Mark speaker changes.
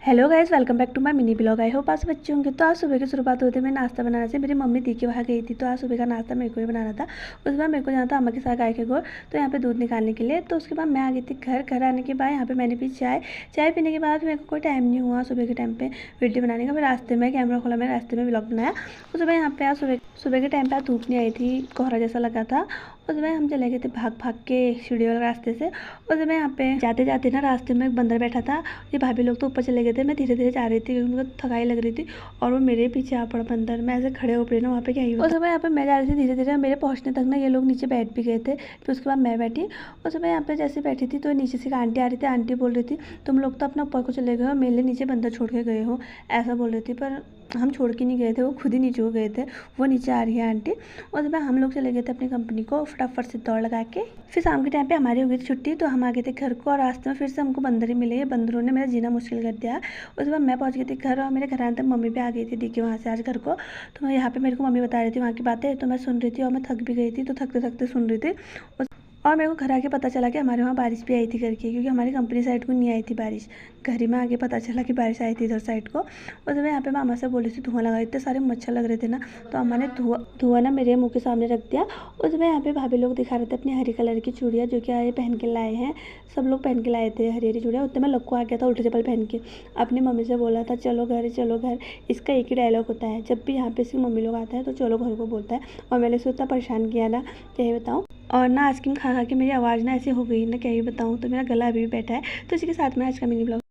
Speaker 1: Hello guys, welcome back to my mini blog. I hope आज बच्चे होंगे। तो आज सुबह की शुरुआत होते मैं नाश्ता बनाने से मेरी मम्मी दी के वहाँ गई थी। तो आज सुबह का नाश्ता मेरे को ही बनाना था। उसके बाद मेरे को जाना था अम्मा के साथ गाय के गोर, तो यहाँ पे दूध निकालने के लिए। तो उसके बाद मैं आ गई थी घर आने के बाद यहाँ पे मैंने पी चाय पीने के बाद मेरे को कोई टाइम नहीं हुआ सुबह के टाइम पे वीडियो बनाने का। फिर रास्ते में कैमरा खोला, मैं रास्ते में ब्लॉग बनाया। उसके बाद यहाँ पे आज सुबह के टाइम पे आज धूप नहीं आई थी, कोहरा जैसा लगा था। उस समय हम चले गए थे भाग के सीढ़ी वाले रास्ते से। उस समय यहाँ पे जाते जाते ना रास्ते में एक बंदर बैठा था। ये भाभी लोग तो ऊपर चले गए थे, मैं धीरे धीरे जा रही थी क्योंकि उनको थकाई लग रही थी और वो मेरे पीछे आ पड़ा बंदर। मैं ऐसे खड़े हो पड़े ना वहाँ पे, क्या ही उस समय यहाँ पे मैं जा रही थी धीरे धीरे, मेरे पहुँचने तक ना ये लोग नीचे बैठ भी गए थे। फिर उसके बाद मैं बैठी। उस समय यहाँ पे जैसे बैठी थी तो नीचे से एक आंटी आ रही थी। आंटी बोल रही थी तुम लोग तो अपना ऊपर को चले गए हो, मेरे लिए नीचे बंदर छोड़ के गए हो, ऐसा बोल रही थी। पर हम छोड़ के नहीं गए थे, वो खुद ही नीचे हो गए थे। वो नीचे आ रही है आंटी। और जब हम लोग चले गए थे अपनी कंपनी को फटाफट से दौड़ लगा के। फिर शाम के टाइम पे हमारी हो गई थी छुट्टी, तो हम आ गए थे घर को। और रास्ते में फिर से हमको बंदर ही मिले। बंदरों ने मेरा जीना मुश्किल कर दिया। उसके बाद मैं पहुंच गई थी घर और मेरे घर आने तक मम्मी भी आ गई थी दी के वहाँ से आज घर को। तो मैं यहाँ पे मेरे को मम्मी बता रही थी वहाँ की बातें, तो मैं सुन रही थी और मैं थक भी गई थी, तो थकते थकते सुन रही थी। और मेरे को घर आके पता चला कि हमारे वहाँ बारिश भी आई थी करके, क्योंकि हमारी कंपनी साइड को नहीं आई थी बारिश। घर ही में आगे पता चला कि बारिश आई थी इधर साइड को। और जब मैं यहाँ पे मामा से बोली थी धुआं लगा, इतने सारे मच्छर लग रहे थे ना, तो अम्मा ने धुआं ना मेरे मुँह के सामने रख दिया। और जब यहाँ पे भाभी लोग दिखा रहे थे अपनी हरी कलर की चूड़ियाँ, जो कि ये पहन के लाए हैं। सब लोग पहन के लाए थे हरी हरी चूड़ियाँ। उतने में लक्कू आ गया था उल्टे चप्पल पहन के। अपनी मम्मी से बोला था चलो घर चलो घर। इसका एक ही डायलॉग होता है, जब भी यहाँ पे इसकी मम्मी लोग आते हैं तो चलो घर को बोलता है। और मैंने इसे उतना परेशान किया ना, क्या ही बताऊँ। और ना आइसक्रीम खा खा के मेरी आवाज़ ना ऐसी हो गई ना, क्या ही बताऊँ। तो मेरा गला अभी भी बैठा है। तो इसी के साथ में आज का मिनी ब्लॉग